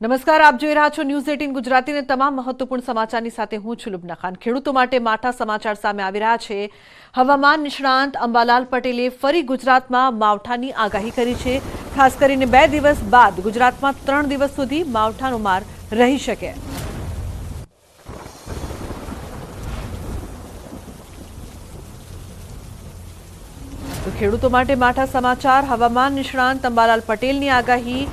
નમસ્કાર, આપ જોઈ રહ્યા છો ન્યૂઝ 18 ગુજરાતીને તમામ મહત્વપૂર્ણ સમાચારની સાથે હું છું લુબના ખાન। ખેડૂતો માટે માઠા સમાચાર સામે આવી રહ્યા છે। હવામાન નિષ્ણાંત અંબાલાલ પટેલે ફરી ગુજરાતમાં માવઠાની આગાહી કરી છે। ખાસ કરીને 2 દિવસ બાદ ગુજરાતમાં 3 દિવસ સુધી માવઠાનો માર રહી શકે। તો ખેડૂતો માટે માઠા સમાચાર। હવામાન નિષ્ણાંત અંબાલાલ પટેલની આગાહી।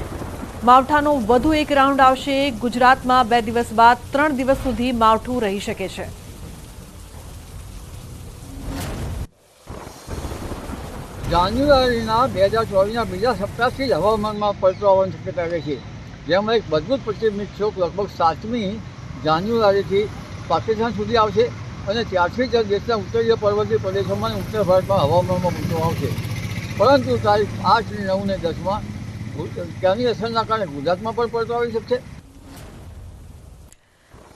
માવઠાનો વધુ એક રાઉન્ડ આવશે। ગુજરાતમાં 2 દિવસ બાદ 3 દિવસ સુધી માવઠું રહી શકે છે। જાન્યુઆરીના 2024ના બીજા સપ્તાહથી જ હવામાનમાં પલટો આવવાની શક્યતા રહે છે, જેમાં એક મજબૂત પશ્ચિમ વિક્ષોભ લગભગ 7મી જાન્યુઆરીથી પાકિસ્તાન સુધી આવશે અને ત્યારથી જ દેશના ઉત્તરીય પર્વતીય પ્રદેશોમાં અને ઉત્તર ભારતમાં હવામાનમાં પલટો આવશે। પરંતુ તારીખ 8, 9 અને 10માં ત્યાંની અસરના કારણે ગુજરાતમાં પણ પલટો આવી શકશે।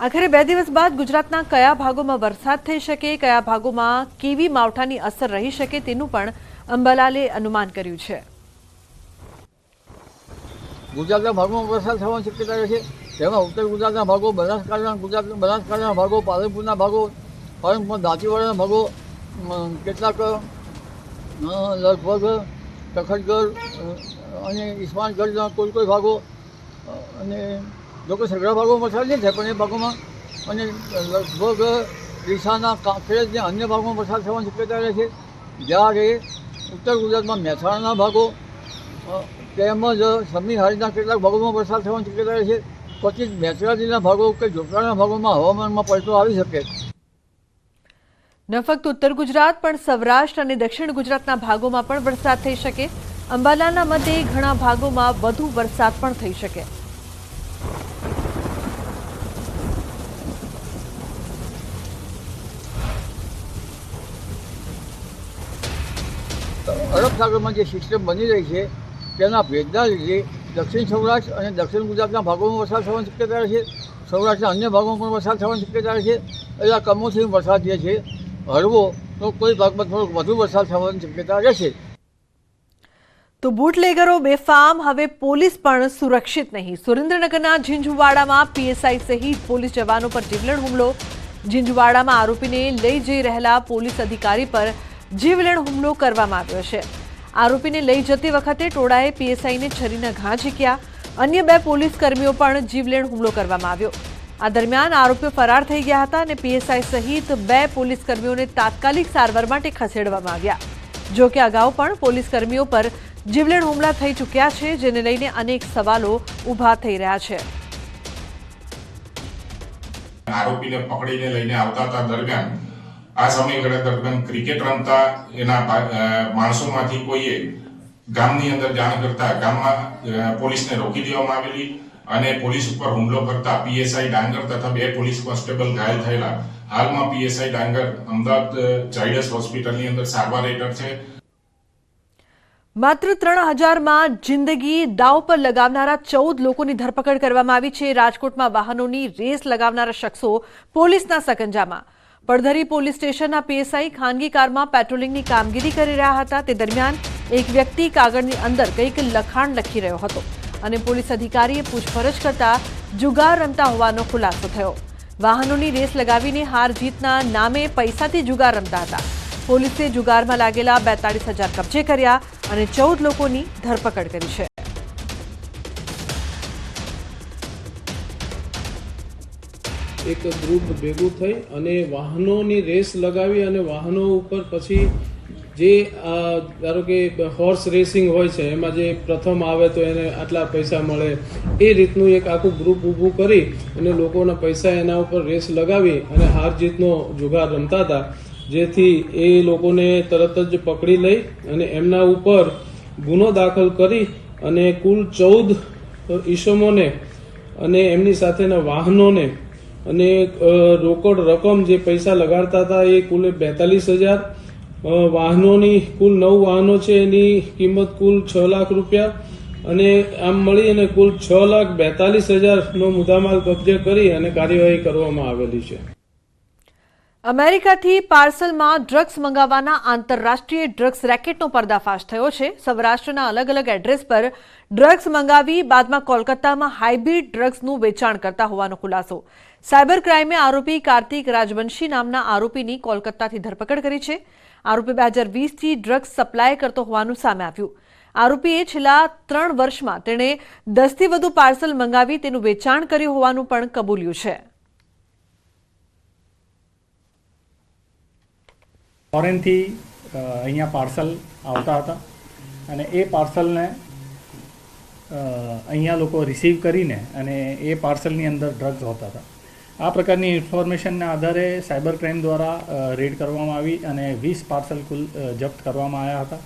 આખરે 2 દિવસ બાદ ગુજરાતના કયા ભાગોમાં વરસાદ થઈ શકે, કયા ભાગોમાં કેવી માવઠાની અસર રહી શકે તેનું પણ અંબાલાલે અનુમાન કર્યું છે। ગુજરાતના ભાગોમાં વરસાદ થવાની શક્યતા રહે છે, તેમાં ઉત્તર ગુજરાતના ભાગો, બનાસકાંઠાના ભાગો, પાલનપુરના ભાગો, દાંતીવાડાના ભાગો, કેટલાક લગભગ તખતગઢ અને ઈસ્માનગઢના કોઈ ભાગો અને જોકે સઘળા ભાગોમાં વરસાદ નહીં થાય, પણ એ ભાગોમાં અને લગભગ ડીસાના કાંકરેજ અને અન્ય ભાગોમાં વરસાદ થવાની શક્યતા રહે છે। જ્યારે ઉત્તર ગુજરાતમાં મહેસાણાના ભાગો તેમજ સમીહારીના કેટલાક ભાગોમાં વરસાદ થવાની શક્યતા રહે છે। પછી મેઘરાજીના ભાગો કે જોપરાના ભાગોમાં હવામાનમાં પલટો આવી શકે। ન ફક્ત ઉત્તર ગુજરાત પણ સૌરાષ્ટ્ર અને દક્ષિણ ગુજરાતના ભાગોમાં પણ વરસાદ થઈ શકે। અંબાલાલના મતે ઘણા ભાગોમાં વધુ વરસાદ પણ થઈ શકે। અરબ સાગરમાં જે સિસ્ટમ બની રહી છે તેના ભેજના લીધે દક્ષિણ સૌરાષ્ટ્ર અને દક્ષિણ ગુજરાતના ભાગોમાં વરસાદ થવાની શક્યતા રહે છે। સૌરાષ્ટ્રના અન્ય ભાગોમાં પણ વરસાદ થવાની શક્યતા રહે છે। એટલે કમોસમી વરસાદ જે છે હળવો તો કોઈ ભાગમાં થોડોક વધુ વરસાદ થવાની શક્યતા રહેશે। તો બુટલેગરો બેફામ, હવે પોલીસ પણ સુરક્ષિત નહીં। સુરેન્દ્રનગરના ઝીંઝુવાડામાં પીએસઆઈ સહિત પોલીસ જવાનો પર જીવલેણ હુમલો। ઝીંઝુવાડામાં આરોપીને લઈ જઈ રહેલા પોલીસ અધિકારી પર જીવલેણ હુમલો કરવામાં આવ્યો છે। આરોપીને લઈ જતી વખતે ટોળાએ પીએસઆઈને છરીના ઘા ઝીંક્યા। અન્ય 2 પોલીસ કર્મીઓ પણ જીવલેણ હુમલો કરવામાં આવ્યો। આ દરમિયાન આરોપીઓ ફરાર થઈ ગયા હતા અને પીએસઆઈ સહિત 2 પોલીસ કર્મીઓને તાત્કાલિક સારવાર માટે ખસેડવામાં આવ્યા। જો કે અગાઉ પણ પોલીસ કર્મીઓ પર જીવલેણ હુમલા થઈ ચૂક્યા છે, જેને લઈને અનેક સવાલો ઊભા થઈ રહ્યા છે। આરોપીને પકડીને લઈને આવતા હતા દરમિયાન આ સમયગાળા દરમિયાન ક્રિકેટ રમતા એના માણસોમાંથી કોઈએ ગામની અંદર જાણ કરતા ગામમાં પોલીસને રોકી દેવામાં આવેલી અને પોલીસ ઉપર હુમલો કરતા પીએસઆઈ ડાંગર તથા 2 પોલીસ કોન્સ્ટેબલ ઘાયલ થયેલા। હાલમાં પીએસઆઈ ડાંગર અમદાવાદ ઝાયડસ હોસ્પિટલની અંદર સારવાર હેઠળ છે। માત્ર 3000માં જિંદગી દાવ પર લગાવનારા 14 લોકોની ધરપકડ કરવામાં આવી છે। રાજકોટમાં વાહનોની રેસ લગાવનારા શખ્સો પોલીસના સકંજામાં। પડધરી પોલીસ સ્ટેશનના પીએસઆઈ ખાનગી કારમાં પેટ્રોલિંગની કામગીરી કરી રહ્યા હતા। તે દરમિયાન એક વ્યક્તિ કાગળની અંદર કંઈક લખાણ લખી રહ્યો હતો અને પોલીસ અધિકારીએ પૂછપરછ કરતા જુગાર રમતા હોવાનો ખુલાસો થયો। વાહનોની રેસ લગાવીને હાર જીતના નામે પૈસાથી જુગાર રમતા હતા। પોલીસે જુગારમાં લાગેલા 42,000 કબજે કર્યા અને 14 લોકોની ધરપકડ કરી છે। એક ગ્રુપ ભેગું થઈ અને વાહનોની રેસ લગાવી અને વાહનો ઉપર પછી જે ધારો કે હોર્સ રેસિંગ હોય છે, એમાં જે પ્રથમ આવે તો એને આટલા પૈસા મળે, એ રીતનું એક આખું ગ્રુપ ઊભું કરી અને લોકોના પૈસા એના ઉપર રેસ લગાવી અને હાર જીતનો જુગાર રમતા હતા। જેથી એ લોકોને તરત જ પકડી લઈ અને એમના ઉપર ગુનો દાખલ કરી અને કુલ 14 ઈસમોને અને એમની સાથેના વાહનોને અને રોકડ રકમ જે પૈસા લગાડતા હતા એ કુલ 42,000, વાહનોની કુલ 9 વાહનો છે એની કિંમત કુલ 6 લાખ રૂપિયા અને આમ મળી અને કુલ 6,42,000નો મુદ્દામાલ કબજે કરી અને કાર્યવાહી કરવામાં આવેલી છે। અમેરિકાથી પાર્સલમાં ડ્રગ્સ મંગાવવાના આંતરરાષ્ટ્રીય ડ્રગ્સ રેકેટનો પર્દાફાશ થયો છે. સૌરાષ્ટ્રના અલગ અલગ એડ્રેસ પર ડ્રગ્સ મંગાવી બાદમાં કોલકાતામાં હાઇબ્રિડ ડ્રગ્સનું વેચાણ કરતા હોવાનો ખુલાસો. સાયબર ક્રાઇમે આરોપી કાર્તિક રાજવંશી નામના આરોપીની કોલકાતાથી ધરપકડ કરી છે. આરોપી 2020થી ડ્રગ્સ સપ્લાય કરતો હોવાનું સામે આવ્યું. આરોપીએ છેલ્લા 3 વર્ષમાં તેણે 10થી વધુ પાર્સલ મંગાવી તેનું વેચાણ કર્યું હોવાનું પણ કબૂલ્યું છે. ફોરેનથી અહીંયા પાર્સલ આવતા હતા અને એ પાર્સલને અહીંયા લોકો રિસીવ કરીને અને એ પાર્સલની અંદર ડ્રગ્સ હોતા હતા. આ પ્રકારની ઇન્ફોર્મેશનના આધારે સાયબર ક્રાઇમ દ્વારા રેડ કરવામાં આવી અને 20 પાર્સલ કુલ જપ્ત કરવામાં આવ્યા હતા.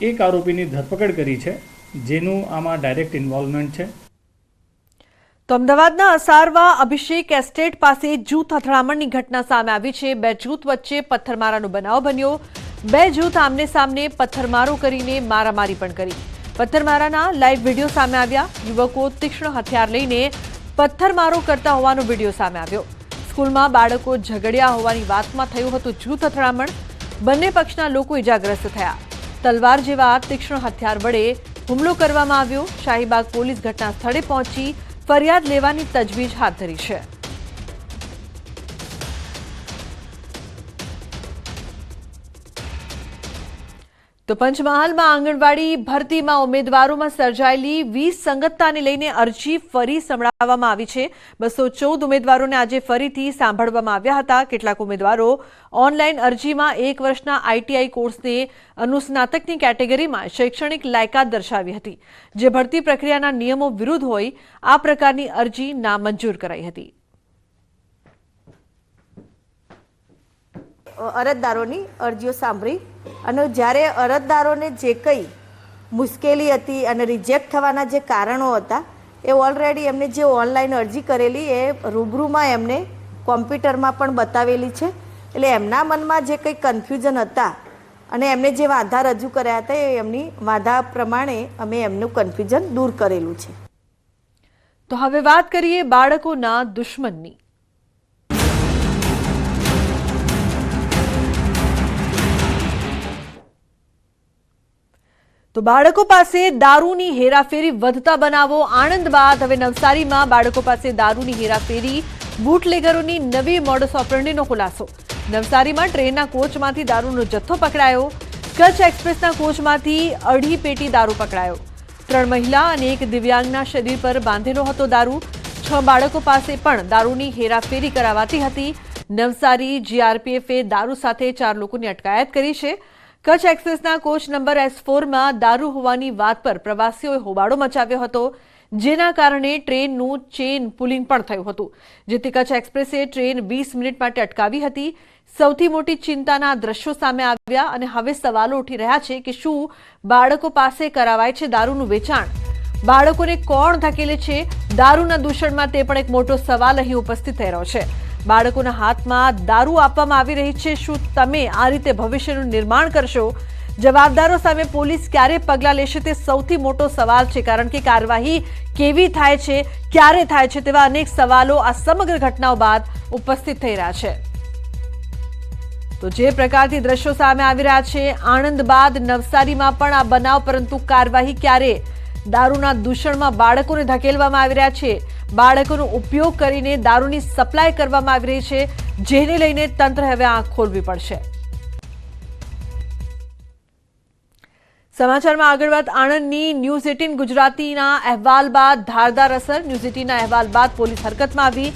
એક આરોપીની ધરપકડ કરી છે જેનું આમાં ડાયરેક્ટ ઇન્વોલ્વમેન્ટ છે. તો અમદાવાદના અસારવા અભિષેક એસ્ટેટ પાસે જૂથ અથડામણની ઘટના સામે આવી છે. 2 જૂથ વચ્ચે પથ્થરમારાનો બનાવ બન્યો. 2 જૂથ આમને સામને પથ્થરમારો કરીને મારામારી પણ કરી. પથ્થરમારાના લાઈવ વિડીયો સામે આવ્યા. યુવકો તીક્ષ્ણ હથિયાર લઈને પથ્થરમારો કરતા હોવાનો વિડીયો સામે આવ્યો. સ્કૂલમાં બાળકો ઝઘડ્યા હોવાની વાતમાં થયું હતું જૂથ અથડામણ. બંને પક્ષના લોકો ઇજાગ્રસ્ત થયા. તલવાર જેવા તીક્ષ્ણ હથિયાર વડે હુમલો કરવામાં આવ્યો. શાહીબાગ પોલીસ ઘટના સ્થળે પહોંચી ફરિયાદ લેવાની તજવીજ હાથ ધરી છે. તો પંચમહાલમાં આંગણવાડી ભરતીમાં ઉમેદવારોમાં સર્જાયેલી વિસંગતતાને લઈને અરજી ફરી સંભળાવવામાં આવી છે. 214 ઉમેદવારોને આજે ફરીથી સાંભળવામાં આવ્યા હતા. કેટલાક ઉમેદવારો ઓનલાઈન અરજીમાં 1 વર્ષના આઈટીઆઈ કોર્સને અનુસ્નાતકની કેટેગરીમાં શૈક્ષણિક લાયકાત દર્શાવી હતી, જે ભરતી પ્રક્રિયાના નિયમો વિરુદ્ધ હોય આ પ્રકારની અરજી નામંજૂર કરાઈ હતી. અરજદારોની અરજીઓ સાંભળી અને જ્યારે અરજદારોને જે કંઈ મુશ્કેલી હતી અને રિજેક્ટ થવાના જે કારણો હતા એ ઓલરેડી એમને જે ઓનલાઈન અરજી કરેલી એ રૂબરૂમાં એમને કોમ્પ્યુટરમાં પણ બતાવેલી છે. એટલે એમના મનમાં જે કંઈ કન્ફ્યુઝન હતા અને એમને જે વાંધા રજૂ કર્યા હતા એ એમની વાંધા પ્રમાણે અમે એમનું કન્ફ્યુઝન દૂર કરેલું છે. તો હવે વાત કરીએ બાળકોના દુશ્મનની. તો બાળકો પાસે દારૂની હેરાફેરી વધતા બનાવો. આણંદ બાદ હવે નવસારીમાં બાળકો પાસે દારૂની હેરાફેરી, બુટલેગરોની નવી મોડસ ઓપરેન્ડીનો ખુલાસો. નવસારીમાં ટ્રેનના કોચમાંથી દારૂનો જથ્થો પકડાયો. કચ્છ એક્સપ્રેસના કોચમાંથી 2.5 પેટી દારૂ પકડાયો. 3 મહિલા અને 1 દિવ્યાંગના શરીર પર બાંધેલો હતો દારૂ. 6 બાળકો પાસે પણ દારૂની હેરાફેરી કરાવાતી હતી. નવસારી જીઆરપીએફે દારૂ સાથે 4 લોકોની અટકાયત કરી છે. કચ્છ એક્સપ્રેસના કોચ નંબર S4માં દારૂ હોવાની વાત પર પ્રવાસીઓએ હોબાળો મચાવ્યો હતો, જેના કારણે ટ્રેનનું ચેઇન પુલિંગ પણ થયું હતું, જેથી કચ્છ એક્સપ્રેસે ટ્રેન 20 મિનિટ માટે અટકાવી હતી. સૌથી મોટી ચિંતાના દ્રશ્યો સામે આવ્યા અને હવે સવાલો ઉઠી રહ્યા છે કે શું બાળકો પાસે કરાવાય છે દારૂનું વેચાણ? બાળકોને કોણ ધકેલે છે દારૂના દૂષણમાં? તે પણ એક મોટો સવાલ અહીં ઉપસ્થિત થઈ રહ્યો છે. બાળકોના હાથમાં દારૂ આપવામાં આવી રહી છે. શું તમે આ રીતે ભવિષ્યનું નિર્માણ કરશો? જવાબદારો સામે પોલીસ ક્યારે પગલાં લેશે તે સૌથી મોટો સવાલ છે, કારણ કે કાર્યવાહી કેવી થાય છે, ક્યારે થાય છે તેવા અનેક સવાલો આ સમગ્ર ઘટનાઓ બાદ ઉપસ્થિત થઈ રહ્યા છે. તો જે પ્રકારથી દ્રશ્યો સામે આવી રહ્યા છે આણંદ બાદ નવસારીમાં પણ આ બનાવ, પરંતુ કાર્યવાહી ક્યારે? દારૂના દૂષણમાં બાળકોને ધકેલવામાં આવી રહ્યા છે. બાળકોનો ઉપયોગ કરીને દારૂની સપ્લાય કરવામાં આવી રહી છે, જેને લઈને તંત્ર હવે આંખ ખોલવી પડશે. સમાચારમાં આગળ વાત આણંદની ન્યૂઝ 18 ગુજરાતીના અહેવાલ બાદ ધારદાર અસર. ન્યૂઝ 18ના અહેવાલ બાદ પોલીસ હરકતમાં આવી.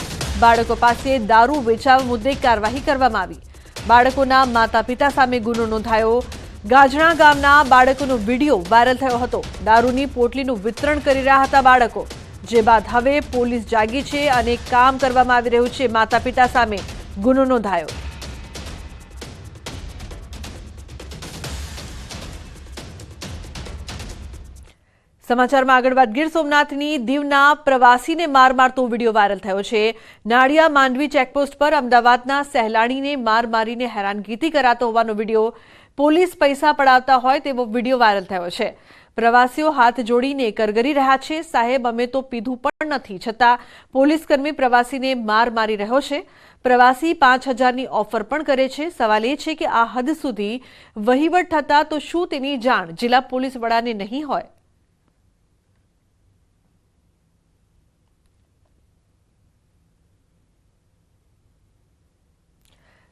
બાળકો પાસે દારૂ વેચાવા મુદ્દે કાર્યવાહી કરવામાં આવી. બાળકોના માતા પિતા સામે ગુનો નોંધાયો. ગાજણા ગામના બાળકોનો વિડીયો વાયરલ થયો હતો. દારૂની પોટલીનું વિતરણ કરી રહ્યા હતા બાળકો, જે બાદ હવે પોલીસ જાગી છે અને કામ કરવામાં આવી રહ્યું છે. માતા પિતા સામે ગુનો નોંધાયો. સમાચારમાં આગળ વાત ગીર સોમનાથની દીવના પ્રવાસીને માર મારતો વિડીયો વાયરલ થયો છે. નાળિયા માંડવી ચેકપોસ્ટ પર અમદાવાદના સહેલાણીને માર મારીને હેરાનગતિ કરાતો હોવાનો વિડીયો, પોલીસ પૈસા પડાવતા હોય તેવો વિડીયો વાયરલ થયો છે. પ્રવાસીઓ હાથ જોડીને કરગરી રહ્યા છે, સાહેબ અમે તો પીધું પણ નથી, છતાં પોલીસકર્મી પ્રવાસીને માર મારી રહ્યો છે. પ્રવાસી 5,000ની ઓફર પણ કરે છે. સવાલ એ છે કે આ હદ સુધી વહીવટ થતા તો શું તેની જાણ જિલ્લા પોલીસ વડાને નહીં હોય?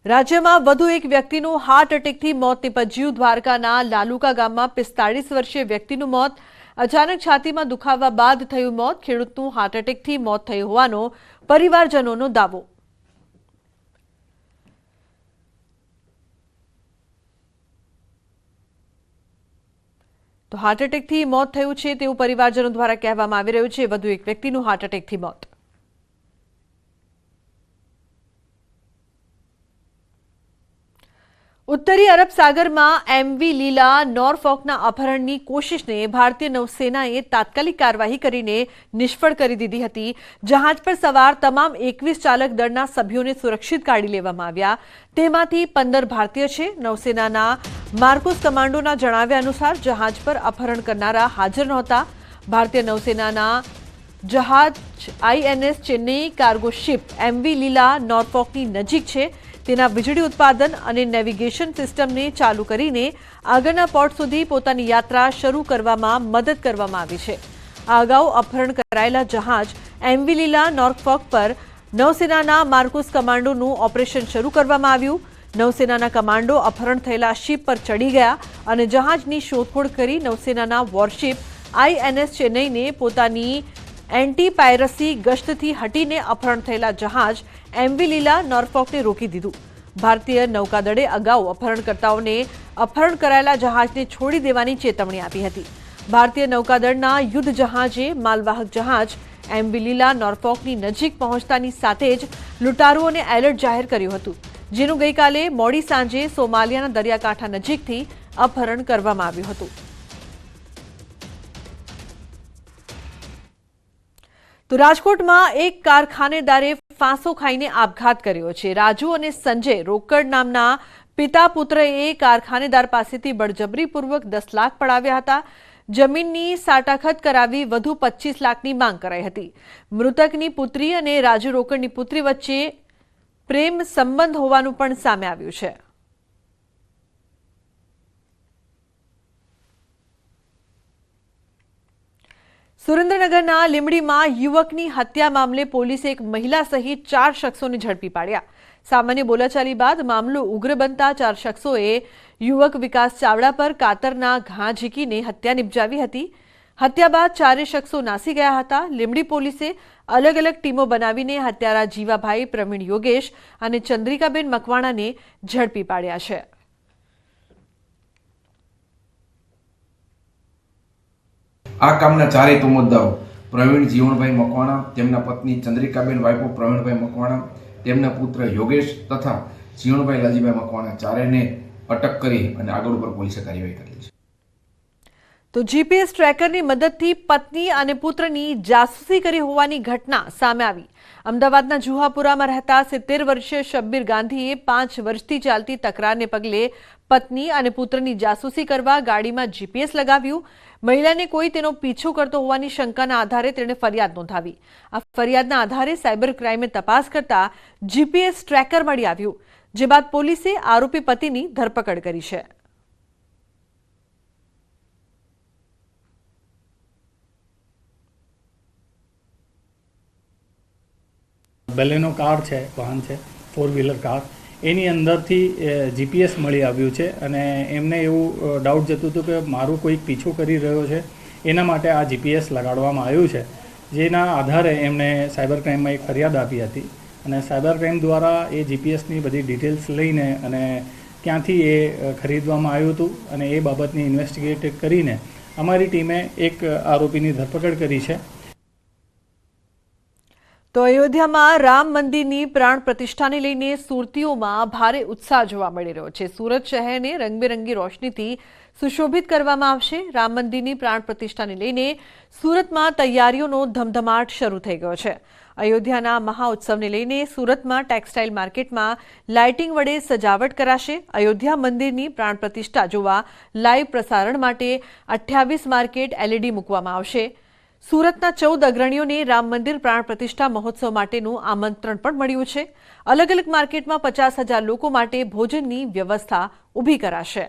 રાજ્યમાં વધુ એક વ્યક્તિનું હાર્ટ એટેકથી મોત નીપજ્યું. દ્વારકાના લાલુકા ગામમાં 45 વર્ષીય વ્યક્તિનું મોત. અચાનક છાતીમાં દુખાવા બાદ થયું મોત. ખેડૂતનું હાર્ટ એટેકથી મોત થયું હોવાનો પરિવારજનોનો દાવો. તો હાર્ટ એટેકથી મોત થયું છે તેવું પરિવારજનો દ્વારા કહેવામાં આવી રહ્યું છે. વધુ એક વ્યક્તિનું હાર્ટ એટેકથી મોત. ઉત્તરી અરબ સાગરમાં એમવી લીલા નોરફોકના અપહરણની કોશિશને ભારતીય નૌસેનાએ તાત્કાલિક કાર્યવાહી કરીને નિષ્ફળ કરી દીધી હતી. જહાજ પર સવાર તમામ 21 ચાલક દળના સભ્યોને સુરક્ષિત કાઢી લેવામાં આવ્યા. તેમાંથી 15 ભારતીય છે. નૌસેનાના માર્કોસ કમાન્ડોના જણાવ્યા અનુસાર જહાજ પર અપહરણ કરનારા હાજર નહોતા. ભારતીય નૌસેનાના જહાજ INS Chennai cargo ship MV Lila નોરફોકની નજીક છે. તેના વીજળી ઉત્પાદન અને નેવિગેશન સિસ્ટમને ચાલુ કરીને આગળના પોર્ટ સુધી પોતાની યાત્રા શરૂ કરવામાં મદદ કરવામાં આવી છે. આ અગાઉ અપહરણ કરાયેલા જહાજ એમવી લીલા નોરફોક પર નૌસેનાના માર્કોસ કમાન્ડોનું ઓપરેશન શરૂ કરવામાં આવ્યું. નૌસેનાના કમાન્ડો અપહરણ થયેલા શિપ પર ચડી ગયા અને જહાજની શોધખોળ કરી નૌસેનાના વોરશિપ INS ચેન્નઈને પોતાની એન્ટી પાયરસી ગશ્તથી હટીને અપહરણ થયેલા જહાજ એમવી લીલા નોરફોકને રોકી દીધું. ભારતીય નૌકાદળે અગાઉ અપહરણકર્તાઓને અપહરણ કરાયેલા જહાજને છોડી દેવાની ચેતવણી આપી હતી. ભારતીય નૌકાદળના યુદ્ધ જહાજે માલવાહક જહાજ એમવી લીલા નોરફોકની નજીક પહોંચતાની સાથે જ લૂંટારુઓને એલર્ટ જાહેર કર્યું હતું, જેનું ગઈકાલે મોડી સાંજે સોમાલિયાના દરિયાકાંઠા નજીકથી અપહરણ કરવામાં આવ્યું હતું. તો રાજકોટમાં એક કારખાનેદારે ફાંસો ખાઈને આપઘાત કર્યો છે. રાજુ અને સંજય રોકડ નામના પિતા પુત્રએ કારખાનેદાર પાસેથી બળજબરીપૂર્વક 10 લાખ પડાવ્યા હતા. જમીનની સાટાખત કરાવી વધુ 25 લાખની માંગ કરાઈ હતી. મૃતકની પુત્રી અને રાજુ રોકડની પુત્રી વચ્ચે પ્રેમ સંબંધ હોવાનું પણ સામે આવ્યું છે. સુરેન્દ્રનગરના લીંબડીમાં યુવકની હત્યા મામલે પોલીસે એક મહિલા સહિત 4 શખ્સોને ઝડપી પાડ્યા. સામાન્ય બોલાચાલી બાદ મામલો ઉગ્ર બનતા 4 શખ્સોએ યુવક વિકાસ ચાવડા પર કાતરના ઘા ઝીકીને હત્યા નિપજાવી હતી. હત્યા બાદ 4 શખ્સો નાસી ગયા હતા. લીંબડી પોલીસે અલગ અલગ ટીમો બનાવીને હત્યારા જીવાભાઈ, પ્રવીણ યોગેશ અને ચંદ્રિકાબેન મકવાણાને ઝડપી પાડ્યા છે. આ કામના 4 તોમતદારો પ્રવીણ જીવણભાઈ મકવાણા, તેમના પત્ની ચંદ્રિકાબેન, વાઇફો પ્રવીણભાઈ મકવાણા, તેમના પુત્ર યોગેશ તથા જીવણભાઈ લાલજીભાઈ મકવાણા ચારેને અટક કરી અને આગળ ઉપર પોલીસે કાર્યવાહી કરી છે. તો GPS ટ્રેકરની મદદથી પત્ની અને પુત્રની જાસૂસી કરી હોવાની ઘટના સામે આવી. અમદાવાદના જુહાપુરામાં રહેતા 70 વર્ષીય શબ્બીર ગાંધીએ 5 વર્ષથી ચાલતી તકરારને પગલે પત્ની અને પુત્રની જાસૂસી કરવા ગાડીમાં GPS લગાવ્યું. મહિલાને કોઈ તેનો પીછો કરતો હોવાની શંકાના આધારે તેણે ફરિયાદ નોંધાવી. આ ફરિયાદના આધારે સાયબર ક્રાઇમે તપાસ કરતા GPS ટ્રેકર મળી આવ્યું, જે બાદ પોલીસે આરોપી પતિની ધરપકડ કરી છે. બેલેનો કાર છે, વાહન છે, 4 વ્હીલર કાર, એની અંદરથી GPS મળી આવ્યું છે અને એમને એવું ડાઉટ જતું હતું કે મારું કોઈક પીછો કરી રહ્યો છે, એના માટે આ GPS લગાડવામાં આવ્યું છે. જેના આધારે એમણે સાયબર ક્રાઇમમાં એક ફરિયાદ આપી હતી અને સાયબર ક્રાઇમ દ્વારા એ GPSની બધી ડિટેલ્સ લઈને અને ક્યાંથી એ ખરીદવામાં આવ્યું હતું અને એ બાબતની ઇન્વેસ્ટિગેટ કરીને અમારી ટીમે એક આરોપીની ધરપકડ કરી છે. તો અયોધ્યામાં રામ મંદિરની પ્રાણ પ્રતિષ્ઠાને લઈને સુરતીઓમાં ભારે ઉત્સાહ જોવા મળી રહ્યો છે. સુરત શહેરને રંગબેરંગી રોશનીથી સુશોભિત કરવામાં આવશે. રામ મંદિરની પ્રાણ પ્રતિષ્ઠાને લઈને સુરતમાં તૈયારીઓનો ધમધમાટ શરૂ થઈ ગયો છે. અયોધ્યાના મહાઉત્સવને લઈને સુરતમાં ટેક્સટાઇલ માર્કેટમાં લાઇટિંગ વડે સજાવટ કરાશે. અયોધ્યા મંદિરની પ્રાણ પ્રતિષ્ઠા જોવા લાઈવ પ્રસારણ માટે 28 માર્કેટ LED મૂકવામાં આવશે. સુરતના 14 અગ્રણીઓને રામ મંદિર પ્રાણ પ્રતિષ્ઠા મહોત્સવ માટેનું આમંત્રણ પણ મળ્યું છે. અલગ અલગ માર્કેટમાં 50,000 લોકો માટે ભોજનની વ્યવસ્થા ઊભી કરાશે.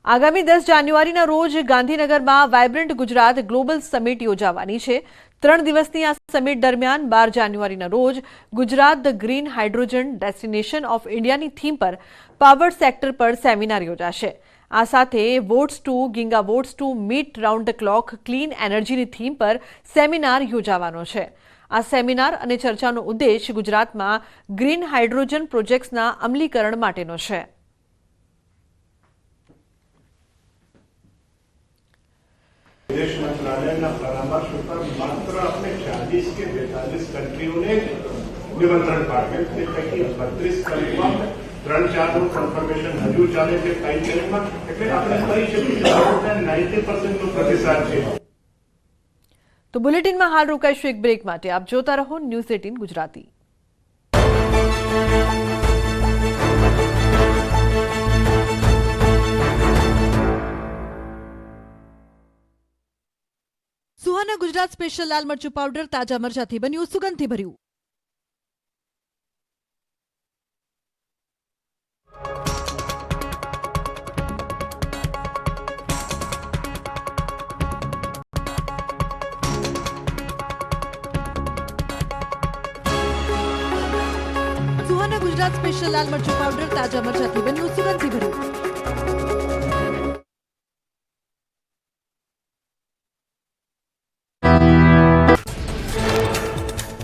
આગામી 10 જાન્યુઆરીના રોજ ગાંધીનગરમાં વાયબ્રન્ટ ગુજરાત ગ્લોબલ સમિટ યોજાવાની છે. 3 દિવસની આ સમિટ દરમિયાન 12 જાન્યુઆરીના રોજ Gujarat the green hydrogen destination of ઇન્ડિયાની થીમ પર પાવર સેક્ટર પર સેમિનાર યોજાશે. આ સાથે watts to gigawatts to meet round the clock clean એનર્જીની થીમ પર સેમિનાર યોજાવાનો છે. આ સેમિનાર અને ચર્ચાનો ઉદ્દેશ ગુજરાતમાં ગ્રીન હાઇડ્રોજન પ્રોજેક્ટ્સના અમલીકરણ માટેનો છે. विदेश मंत्रालयના પરામર્શ ઉપર માત્ર આપણે 40 કે 42 કન્ટ્રીઓને નિમંત્રણ પાઠવેલ છે. પૈકી 32 કન્ટ્રીમાં 3-4 નું કન્ફર્મેશન હજુ ચાલે છે પાઇપલાઇનમાં. એટલે આપણે કહી શકીએ કે 90% નો પ્રતિસાદ છે. તો બુલેટિનમાં હાલ રોકાઈશું એક બ્રેક માટે. આપ જોતા રહો ન્યૂઝ 18 ગુજરાતી. સુહાના ગુજરાત સ્પેશિયલ લાલ મરચું પાવડર તાજા મરચાથી બન્યું, સુગંધથી ભર્યું. સુહાના ગુજરાત સ્પેશિયલ લાલ મરચું પાવડર તાજા મરચાથી બન્યું, સુગંધથી ભર્યું.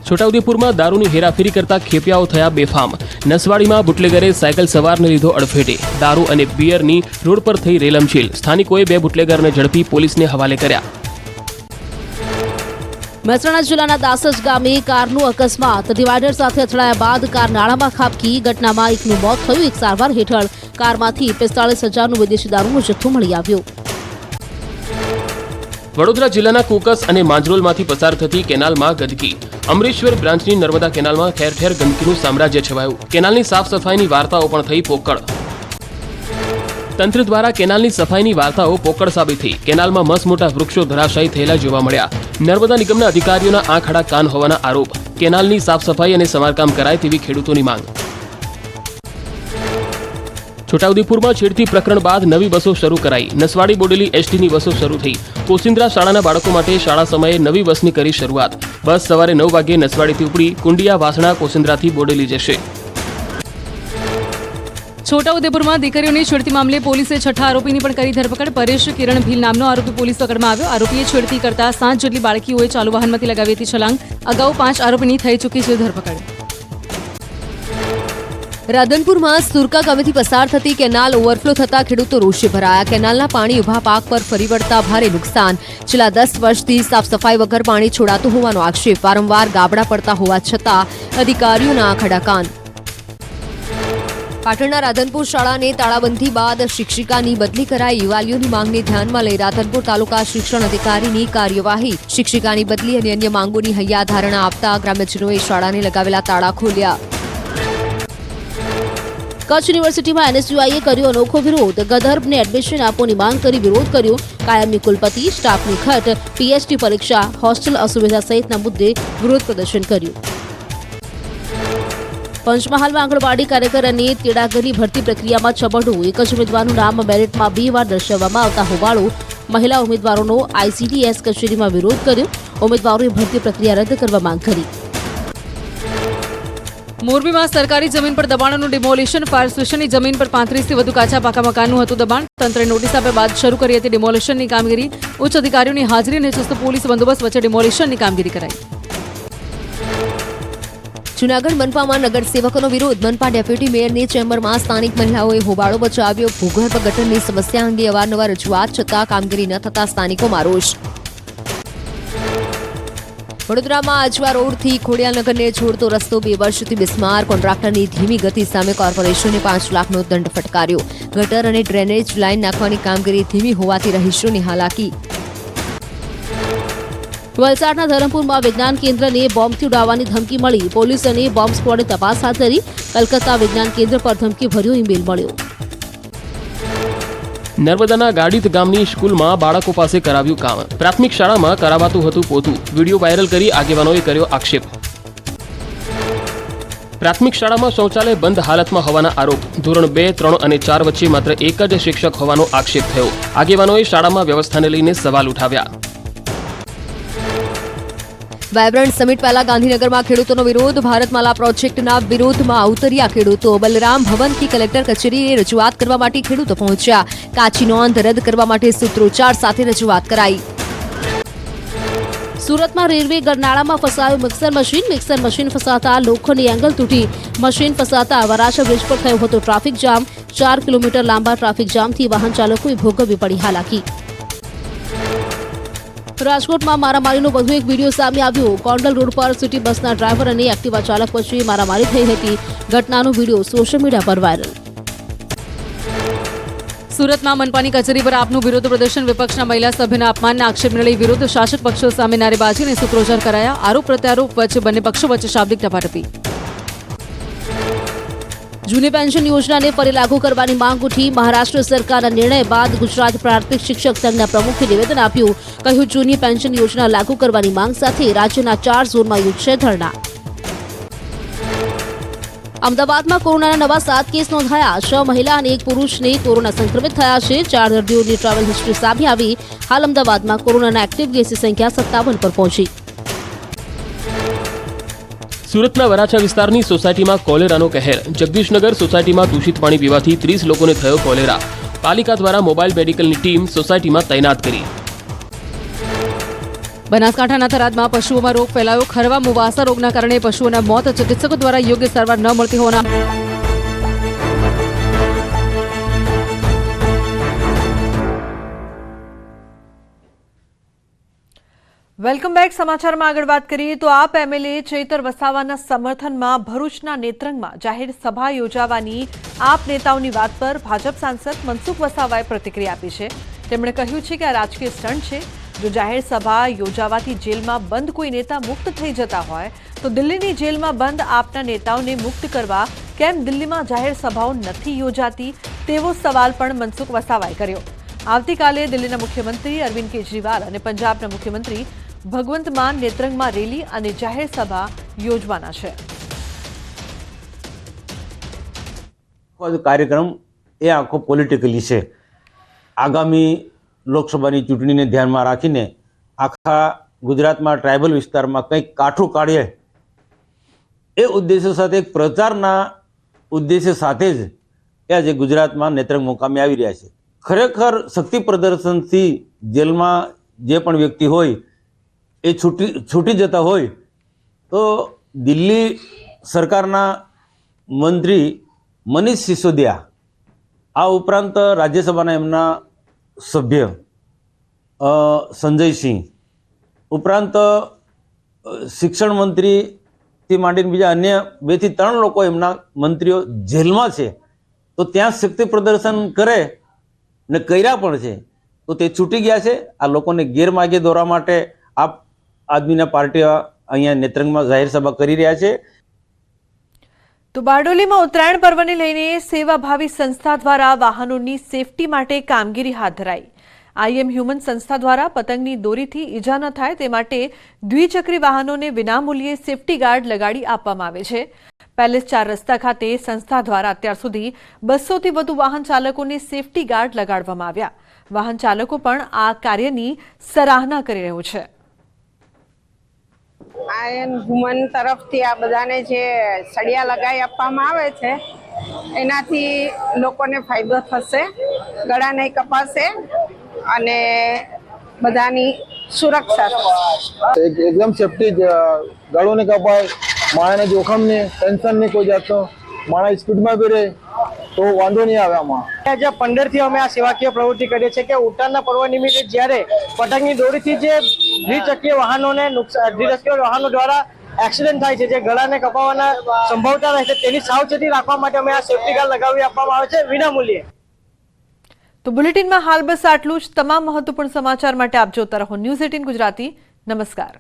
છોટાઉદેપુરમાં દારૂની હેરાફેરી કરતા ખેપિયાઓ થયા બેફામ. નસવાડીમાં બુટલેગરે સાયકલ સવારને લીધો અડફેટે. દારૂ અને બિયરની રોડ પર થઈ રેલમછેલ. સ્થાનિકોએ 2 બુટલેગરને ઝડપી પોલીસને હવાલે કર્યા. મહેસાણા જિલ્લાના દાસજ ગામે કારનો અકસ્માત. ડિવાઈડર સાથે અથડાયા બાદ કાર નાળામાં ખાબકી. ઘટનામાં એકનું મોત થયું. એક સારવાર હેઠળ. કારમાંથી 45,000નું વિદેશી દારૂનો જથ્થો મળી આવ્યો. વડોદરા જિલ્લાના કુકસ અને માંજરોલમાંથી પસાર થતી કેનાલમાં ગંદકી. અમરેશ્વર બ્રાન્ચની નર્મદા કેનાલમાં ઠેર ઠેર ગંદકીનું સામ્રાજ્ય છવાયું. કેનાલની સાફ સફાઈની વાર્તાઓ પણ થઈ પોકળ. તંત્ર દ્વારા કેનાલની સફાઈની વાર્તાઓ પોકળ સાબિત થઈ. કેનાલમાં મસમોટા વૃક્ષો ધરાશાયી થયેલા જોવા મળ્યા. નર્મદા નિગમના અધિકારીઓના આંખ આડા કાન હોવાના આરોપ. કેનાલની સાફ સફાઈ અને સમારકામ કરાય તેવી ખેડૂતોની માંગ. છોટાઉદેપુરમાં છેડતી પ્રકરણ બાદ નવી બસો શરૂ કરાઈ. નસવાડી બોડેલી એસટીની બસો શરૂ થઈ. કોસિન્દ્રા શાળાના બાળકો માટે શાળા સમયે નવી બસની કરી શરૂઆત. બસ સવારે 9 વાગ્યે નસવાડીથી ઉપડી કુંડિયા વાસણા કોસિન્દ્રાથી બોડેલી જશે. છોટાઉદેપુરમાં દીકરીઓની છેડતી મામલે પોલીસે 6થા આરોપીની પણ કરી ધરપકડ. પરેશ કિરણ ભીલ નામનો આરોપી પોલીસ પકડમાં આવ્યો. આરોપીએ છેડતી કરતા 7 જેટલી બાળકીઓએ ચાલુ વાહનમાંથી લગાવી હતી છલાંગ. અગાઉ 5 આરોપીની થઈ ચૂકી છે ધરપકડ. રાધનપુરમાં સુરકા ગામેથી પસાર થતી કેનાલ ઓવરફ્લો થતા ખેડૂતો રોષે ભરાયા. કેનાલના પાણી ઉભા પાક પર ફરી વળતા ભારે નુકસાન. છેલ્લા 10 વર્ષથી સાફ સફાઈ વગર પાણી છોડાતું હોવાનો આક્ષેપ. વારંવાર ગાબડા પડતા હોવા છતાં અધિકારીઓના આંખ આડા કાન. પાટણના રાધનપુર શાળાને તાળાબંધી બાદ શિક્ષિકાની બદલી કરાઈ. વાલીઓની માંગને ધ્યાનમાં લઈ રાધનપુર તાલુકા શિક્ષણ અધિકારીની કાર્યવાહી. શિક્ષિકાની બદલી અને અન્ય માંગોની હૈયાધારણા આપતા ગ્રામ્યજનોએ શાળાને લગાવેલા તાળા ખોલ્યા. કચ્છ યુનિવર્સિટીમાં NSUIએ કર્યો અનોખો વિરોધ. ગધર્ભને એડમિશન આપવાની માંગ કરી વિરોધ કર્યો. કાયમી કુલપતિ, સ્ટાફની ખટ, PhD પરીક્ષા, હોસ્ટેલ અસુવિધા સહિતના મુદ્દે વિરોધ પ્રદર્શન કર્યું. પંચમહાલમાં આંગણવાડી કાર્યકર અને તેડાગરની ભરતી પ્રક્રિયામાં છબરડો. એક જ ઉમેદવારનું નામ મેરિટમાં 2 વાર દર્શાવવામાં આવતા હોબાળો. મહિલા ઉમેદવારોનો ICTS કચેરીમાં વિરોધ કર્યો. ઉમેદવારોએ ભરતી પ્રક્રિયા રદ કરવા માંગ કરી. મોરબીમાં સરકારી જમીન પર દબાણોનું ડિમોલિશન. ફાયર સ્ટેશનની જમીન પર 35થી વધુ કાચા પાકા મકાનનું હતું દબાણ. તંત્રે નોટિસ આપ્યા બાદ શરૂ કરી હતી ડિમોલિશનની કામગીરી. ઉચ્ચ અધિકારીઓની હાજરી અને ચુસ્ત પોલીસ બંદોબસ્ત વચ્ચે ડિમોલિશનની કામગીરી કરાઈ. જૂનાગઢ મનપામાં નગરસેવકોનો વિરોધ. મનપા ડેપ્યુટી મેયરની ચેમ્બરમાં સ્થાનિક મહિલાઓએ હોબાળો મચાવ્યો. ભૂગર્ભ ગટરની સમસ્યા અંગે અવારનવાર રજૂઆત છતાં કામગીરી ન થતા સ્થાનિકોમાં રોષ. વડોદરામાં આજવા રોડથી ખોડિયાલનગરને જોડતો રસ્તો 2 વર્ષથી બિસ્માર. કોન્ટ્રાક્ટરની ધીમી ગતિ સામે કોર્પોરેશને 5 લાખનો દંડ ફટકાર્યો. ગટર અને ડ્રેનેજ લાઇન નાખવાની કામગીરી ધીમી હોવાથી રહીશોની હાલાકી. વલસાડના ધરમપુરમાં વિજ્ઞાન કેન્દ્રને બોમ્બથી ઉડાવવાની ધમકી મળી. પોલીસ અને બોમ્બ સ્ક્વોડે તપાસ હાથ ધરી. કલકત્તા વિજ્ઞાન કેન્દ્ર પર ધમકીભર્યો ઈમેલ મળ્યો. નર્મદાના ગાડિત ગામની સ્કૂલમાં બાળકો પાસે કરાવ્યું કામ. પ્રાથમિક શાળામાં કરાવાતું હતું પોતું. વિડીયો વાયરલ કરી આગેવાનોએ કર્યો આક્ષેપ. પ્રાથમિક શાળામાં શૌચાલય બંધ હાલતમાં હોવાના આરોપ. ધોરણ 2, 3 અને 4 વચ્ચે માત્ર એક જ શિક્ષક હોવાનો આક્ષેપ થયો. આગેવાનોએ શાળામાં વ્યવસ્થાને લઈને સવાલ ઉઠાવ્યા. વાયબ્રન્ટ સમિટ પહેલા ગાંધીનગરમાં ખેડૂતોનો વિરોધ. ભારતમાલા પ્રોજેક્ટના વિરોધમાં ઉતર્યા ખેડૂતો. બલરામ ભવનથી કલેક્ટર કચેરીએ રજૂઆત કરવા માટે ખેડૂતો પહોંચ્યા. કાચી નોંધ રદ કરવા માટે સૂત્રોચ્ચાર સાથે રજૂઆત કરાઈ. સુરતમાં રેલવે ગરનાળામાં ફસાયું મિક્સર મશીન ફસાતા લોખંડની એંગલ તૂટી. મશીન ફસાતા વરાછા બ્રિજ પર થયો હતો ટ્રાફિક જામ. 4 કિલોમીટર લાંબા ટ્રાફિક જામથી વાહન ચાલકોએ ભોગવવી પડી હાલાકી. રાજકોટમાં મારામારીનો વધુ એક વિડીયો સામે આવ્યો. કોંડલ રોડ પર સિટી બસના ડ્રાઈવર અને એક્ટિવા ચાલક વચ્ચે મારામારી થઈ હતી. ઘટનાનો વિડીયો સોશિયલ મીડિયા પર વાયરલ. સુરતમાં મનપાની કચેરી પર આપનું વિરોધ પ્રદર્શન. વિપક્ષના મહિલા સભ્યના અપમાનના આક્ષેપને લઈ વિરોધ. શાસક પક્ષો સામે નારેબાજી અને સૂત્રોચ્ચાર કરાયા. આરોપ પ્રત્યારોપ વચ્ચે બંને પક્ષો વચ્ચે શાબ્દિક ટપાટપી. જૂની પેન્શન યોજનાને ફરી લાગુ કરવાની માંગ ઉઠી. મહારાષ્ટ્ર સરકારના નિર્ણય બાદ ગુજરાત પ્રાથમિક શિક્ષક સંઘના પ્રમુખે નિવેદન આપ્યું. કહ્યું, જૂની પેન્શન યોજના લાગુ કરવાની માંગ સાથે રાજ્યના 4 ઝોનમાં યોજશે ધરણા. અમદાવાદમાં કોરોનાના નવા 7 કેસ નોંધાયા. 6 મહિલા અને 1 પુરુષને કોરોના સંક્રમિત થયા છે. 4 દર્દીઓની ટ્રાવેલ હિસ્ટ્રી સામે આવી. હાલ અમદાવાદમાં કોરોનાના એક્ટિવ કેસની સંખ્યા 57 પર પહોંચી. સુરતના વરાછા વિસ્તારની સોસાયટીમાં કોલેરાનો કહેર. જગદીશનગર સોસાયટીમાં દૂષિત પાણી પીવાથી 30 લોકોને થયો કોલેરા. પાલિકા દ્વારા મોબાઈલ મેડિકલની ટીમ સોસાયટીમાં તૈનાત કરી. બનાસકાંઠાના થરાદમાં પશુઓમાં રોગ ફેલાયો. ખરવા મુવાસા રોગના કારણે પશુઓના મોત. ચિકિત્સકો દ્વારા યોગ્ય સારવાર ન મળતી હોવાના વેલકમ બેક. સમાચારમાં આગળ વાત કરીએ તો આપ એમએલએ ચૈતર વસાવાના સમર્થનમાં ભરૂચના નેત્રંગમાં જાહેર સભા યોજાવાની આપ નેતાઓની વાત પર ભાજપ સાંસદ મનસુખ વસાવાએ પ્રતિક્રિયા આપી છે. તેમણે કહ્યું છે કે આ રાજકીય સ્ટન્ટ છે. જો જાહેર સભા યોજાવાથી જેલમાં બંધ કોઈ નેતા મુક્ત થઈ જતા હોય તો દિલ્હીની જેલમાં બંધ આપના નેતાઓને મુક્ત કરવા કેમ દિલ્હીમાં જાહેર સભાઓ નથી યોજાતી તેવો સવાલ પણ મનસુખ વસાવાએ કર્યો. આવતીકાલે દિલ્હીના મુખ્યમંત્રી અરવિંદ કેજરીવાલ અને પંજાબના મુખ્યમંત્રી ભગવંત માન નેત્રંગમાં રેલી અને જાહેર સભા યોજવાના છે. કાર્યક્રમ એ આખો પોલિટિકલી છે. આગામી લોકસભાની ચૂંટણીને ધ્યાનમાં રાખીને આખા ગુજરાતમાં ટ્રાઇબલ વિસ્તારમાં કંઈક કાઠું કાઢીએ એ ઉદ્દેશ્ય સાથે એક પ્રચારના ઉદ્દેશ્ય સાથે જ એ આજે ગુજરાતમાં નેત્રંગ મુકામે આવી રહ્યા છે. ખરેખર શક્તિ પ્રદર્શનથી જેલમાં જે પણ વ્યક્તિ હોય એ છૂટી જતા હોય તો દિલ્હી સરકારના મંત્રી મનીષ સિસોદિયા, આ ઉપરાંત રાજ્યસભાના એમના સભ્ય સંજયસિંહ, ઉપરાંત શિક્ષણ મંત્રીથી માંડીને બીજા અન્ય 2 થી 3 લોકો એમના મંત્રીઓ જેલમાં છે. તો ત્યાં શક્તિ પ્રદર્શન કરે ને કર્યા પણ છે તો તે છૂટી ગયા છે. આ લોકોને ગેરમાર્ગે દોરવા માટે આપ આદમીના પાર્ટીઓ અહીંયા નેત્રંગમાં જાહેર સભા કરી રહ્યા છે. તો બારડોલીમાં ઉત્તરાયણ પર્વને લઈને સેવાભાવી સંસ્થા દ્વારા વાહનોની સેફટી માટે કામગીરી હાથ ધરાઈ. આઈએમ હ્યુમન સંસ્થા દ્વારા પતંગની દોરીથી ઈજા ન થાય તે માટે દ્વિચક્રી વાહનોને વિનામૂલ્યે સેફટી ગાર્ડ લગાડી આપવામાં આવે છે. પેલેસ 4 રસ્તા ખાતે સંસ્થા દ્વારા અત્યાર સુધી 200થી વધુ વાહન ચાલકોને સેફટી ગાર્ડ લગાડવામાં આવ્યા. વાહન ચાલકો પણ આ કાર્યની સરાહના કરી રહ્યો છે. આઈએમ હ્યુમન તરફથી આ બધાને જે સળિયા લગાવી આપવામાં આવે છે એનાથી લોકોને ફાયદો થશે, ગળા નહીં કપાશે અને બધાની સુરક્ષા થશે. એકદમ સેફટી, ગળું નહીં કપાય, માણસને જોખમ નહીં, ટેન્શન નહીં કોઈ જાતનો, માણસ સ્પીડમાં બી રહે તો વાંધો નહીં આવે આમાં. 2015 થી અમે આ સેવાકીય પ્રવૃત્તિ કરીએ છીએ કે ઉત્તરાયણના પર્વ નિમિત્તે જ્યારે પતંગની દોરીથી જે દ્વિચક્રીય વાહનોને દ્વિચક્રીય વાહનો દ્વારા એક્સિડન્ટ થાય છે, જે ગળાને કપાવવાના સંભાવના રહે છે, તેની સાવચેતી રાખવા માટે અમે આ સેફ્ટી ગાર્ડ લગાવી આપવામાં આવે છે વિનામૂલ્યે. તો બુલેટિનમાં હાલ બસ આટલું જ. તમામ મહત્વપૂર્ણ સમાચાર માટે આપ જોતા રહો ન્યૂઝ 18 ગુજરાતી. નમસ્કાર.